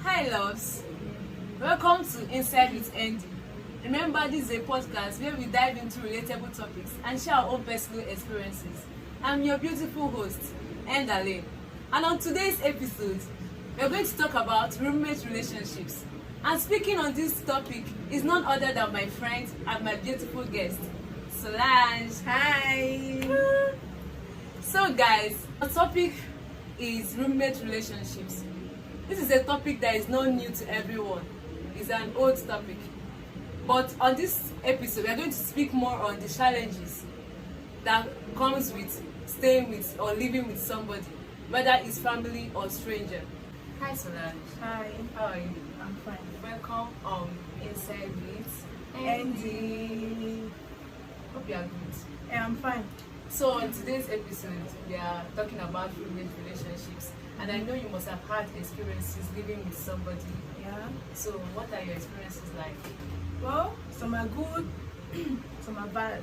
Hi loves, welcome to Insidewithendie. Remember, this is a podcast where we dive into relatable topics and share our own personal experiences. I'm your beautiful host, Endale, and on today's episode, we're going to talk about roommate relationships. And speaking on this topic is none other than my friend and my beautiful guest, Solange. Hi. So guys, the topic is roommate relationships. This is a topic that is not new to everyone. It's an old topic. But on this episode, we are going to speak more on the challenges that comes with staying with or living with somebody, whether it's family or stranger. Hi Solange. Hi. How are you? I'm fine. Welcome Insidewithendie. Hope you are good. Yeah, I'm fine. So on today's episode, we are talking about roommate relationships, and I know you must have had experiences living with somebody. Yeah. So what are your experiences like? Well, some are good, some are bad,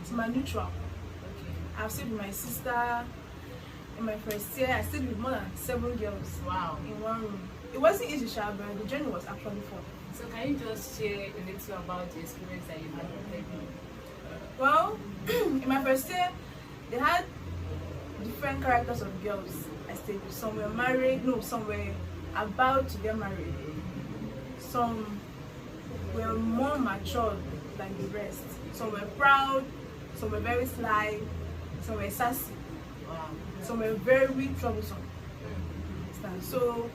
some are neutral. Okay. I've stayed with my sister in my first year. I stayed with more than 7 girls. Wow. In one room. It wasn't easy, but the journey was actually fun. So can you just share a little about the experience that you had with them? Well, in my first year, they had different characters of girls I stayed with. Some were married, some were about to get married. Some were more matured than the rest. Some were proud, some were very sly, some were sassy, Wow. some were very troublesome. So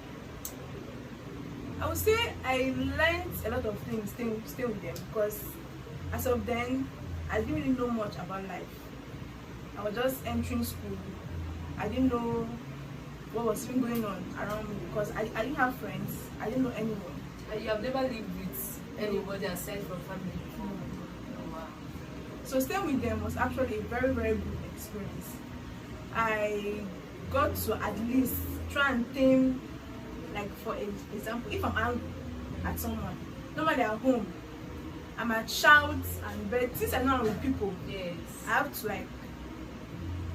I would say I learned a lot of things staying with them, because as of then I didn't really know much about life. I was just entering school. I didn't know what was even going on around me, because I didn't have friends. I didn't know anyone. And you have never lived with anybody aside from family? Oh, wow. So staying with them was actually a very, very good experience. I got to at least try and tame, like for example, if I'm angry at someone, normally at home, I might shout, but since I'm not with people, Yes. I have to like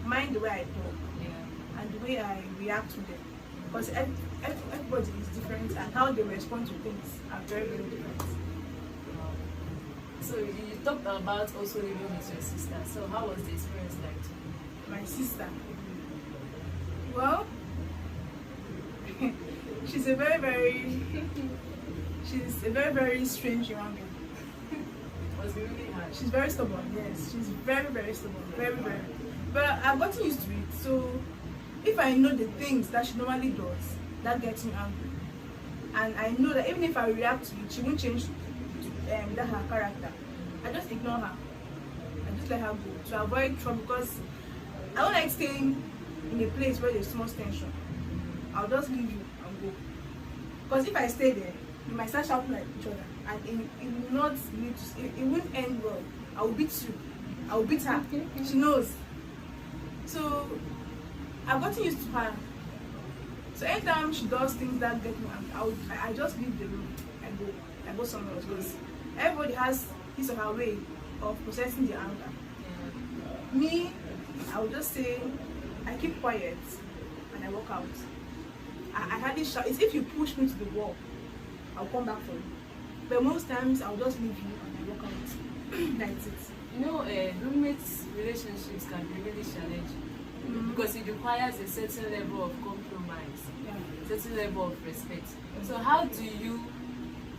mind the way I talk Yeah. and the way I react to them, because everybody is different and how they respond to things are very, very different. Wow. So you talked about also living with your sister. So how was the experience like to you? My sister, well, she's a very, very strange young girl. Was it really hard? She's very stubborn, yes. She's very, very stubborn. Very. But I've gotten used to it. So if I know the things that she normally does, that gets me angry. And I know that even if I react to it, she won't change that her character. I just ignore her. I just let her go to avoid trouble, because I don't like staying in a place where there's so much tension. I'll just leave you and go. Because if I stay there, we might start shouting at each other, and it will not lead to, it won't end well. I will beat you. I will beat her. She knows. So I've gotten used to her. So anytime she does things that get me angry, I just leave the room and go somewhere else, because everybody has his or her way of processing the anger. Yeah. Me, I will just say, I keep quiet and I walk out. I hardly shout. It's if you push me to the wall, I'll come back for you. But most times I'll just leave you and I walk out. That's it. You know, roommate relationships can be really challenging because it requires a certain level of compromise, Yeah. certain level of respect. So how do you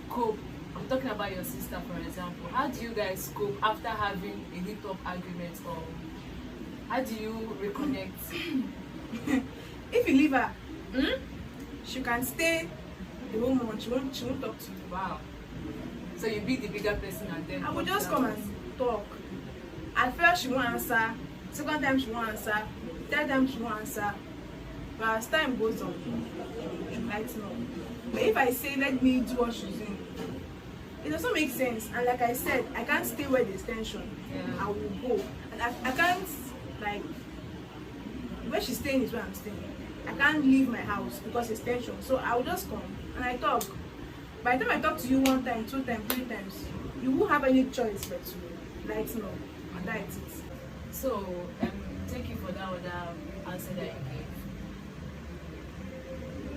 cope? I'm talking about your sister, for example. How do you guys cope after having a heat-up argument, or how do you reconnect? If you leave her, she can stay the whole month. She won't talk to you. Wow. So you be the bigger person and then I will just come and talk. At first she won't answer, second time she won't answer, third time she won't answer. But as time goes on, she might know. But if I say let me do what she's doing, it doesn't make sense. And like I said, I can't stay where there's tension. Yeah. I will go. And I can't, like, where she's staying is where I'm staying. I can't leave my house because it's tension. So I will just come and I talk. By the time I talk to you 1 time, 2 times, 3 times, you won't have any choice but to lighten up, and that's it. So thank you for that other answer that you gave.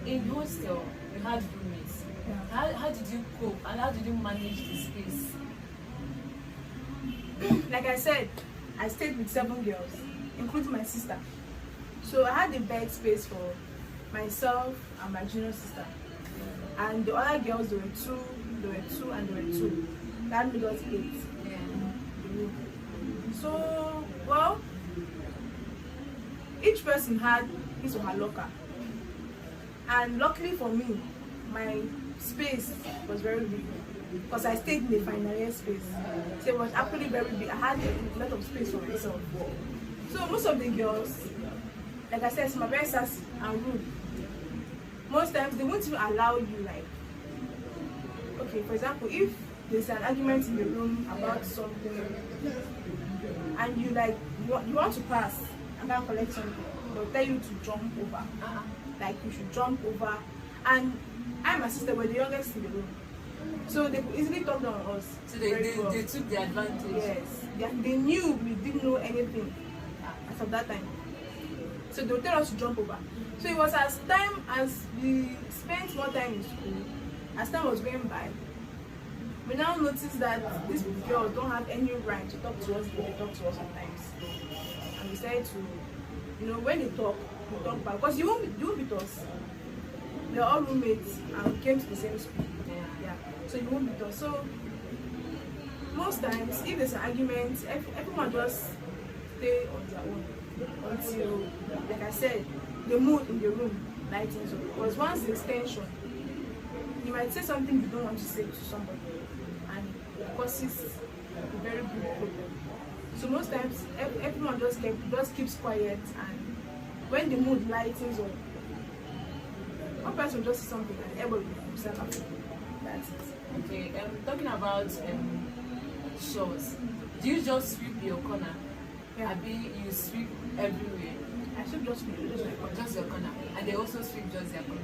in hostel, you had roommates. Yeah. How did you cope and how did you manage the space? Like I said, I stayed with 7 girls, including my sister. So I had a bed space for myself and my junior sister. And the other girls, there were two, and there were two. That made us 8. Yeah. So, well, each person had his or her locker. And luckily for me, my space was very big because I stayed in a final year space. So it was actually very big. I had a lot of space for myself. So most of the girls, like I said, it's my very sassy and rude. Most times they won't even allow you, like, okay, for example, if there's an argument in the room about something and you want to pass and can't collect something, they'll tell you to jump over. Like you should jump over. And I and my sister were the youngest in the room, so they could easily talk down on us. So they took the advantage. Yes, they knew we didn't know anything as of that time, so they would tell us to jump over. So it was as we spent more time in school, as time was going by, we now noticed that these girls don't have any right to talk to us the way they talk to us sometimes. And we decided to, when they talk, we talk back. Because you won't be with us. We're all roommates and we came to the same school. Yeah. So you won't be with us. So most times, if there's an argument, everyone just stay on their own until, like I said, the mood in the room lightens up. Because once there's tension, you might say something you don't want to say to somebody, and it causes a very big problem. So most times, everyone just keeps quiet, and when the mood lightens up, one person will just say something and everybody will start laughing. That's it. Okay, talking about chores, do you just sweep your corner? Yeah. Abi you sweep everywhere? I should just my corner. Just your corner, and they also sweep just their corner.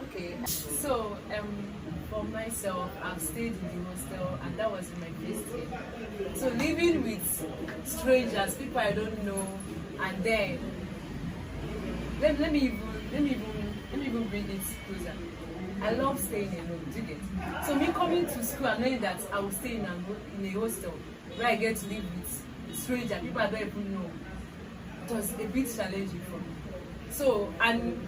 Okay, so for myself, I've stayed in the hostel, and that was in my first year. So living with strangers, people I don't know, and then let me even bring it closer. I love staying alone. Do you get? So me coming to school and knowing that I will stay in a hostel where I get to live with strangers, people I don't even know, it was a bit challenging for me. So, and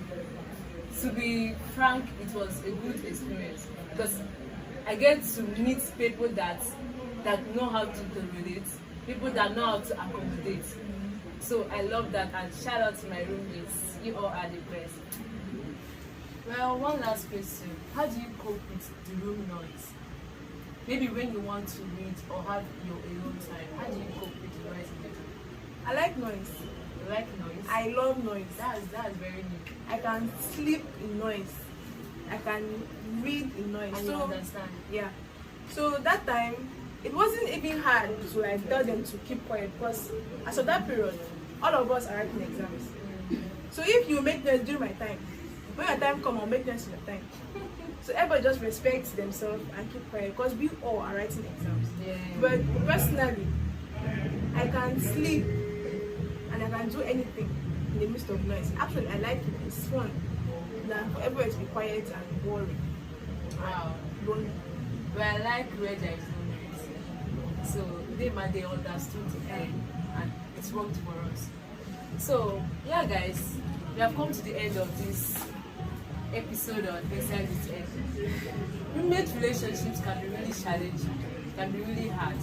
to be frank, it was a good experience because I get to meet people that know how to tolerate, people that know how to accommodate. So I love that, and shout out to my roommates. You all are the best. Well, one last question. How do you cope with the room noise? Maybe when you want to read or have your alone time, how do you cope with the noise in the room? I like noise. You like noise? I love noise. That's very new. I can sleep in noise. I can read in noise. And you understand? Yeah. So that time, it wasn't even hard to tell them to keep quiet because as of that period, all of us are writing exams. So if you make noise during my time, when your time comes, I'll make noise in your time. So everybody just respects themselves and keep quiet because we all are writing exams. Yeah. But personally, I can sleep and I can do anything in the midst of noise. Actually, I like it. It's fun. Than for everybody to be quiet and boring. Wow. Lonely. But I like where there is no noise. So they understood and it worked for us. So yeah, guys, we have come to the end of this episode on Insidewithendie. Roommate relationships can be really challenging, can be really hard,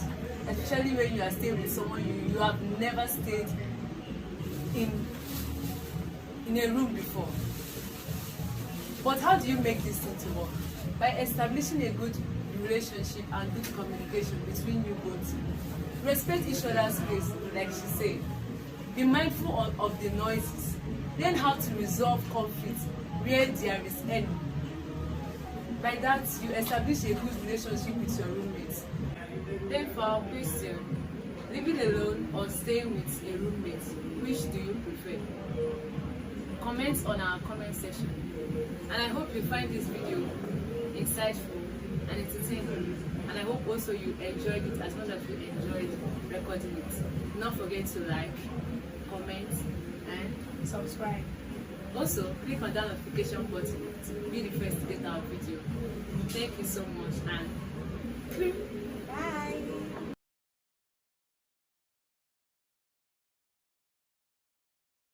especially when you are staying with someone you have never stayed in a room before. But how do you make this thing to work? By establishing a good relationship and good communication between you both. Respect each other's space, like she said. Be mindful of the noises. Learn how to resolve conflicts where there is any. By that, you establish a good relationship with your roommates. Then for our question, living alone or staying with a roommate, which do you prefer? Comment on our comment section. And I hope you find this video insightful and entertaining. And I hope also you enjoyed it as much as you enjoyed recording it. Do not forget to like, comment, and Subscribe. Also, click on that notification button to be the first to get our video. Thank you so much and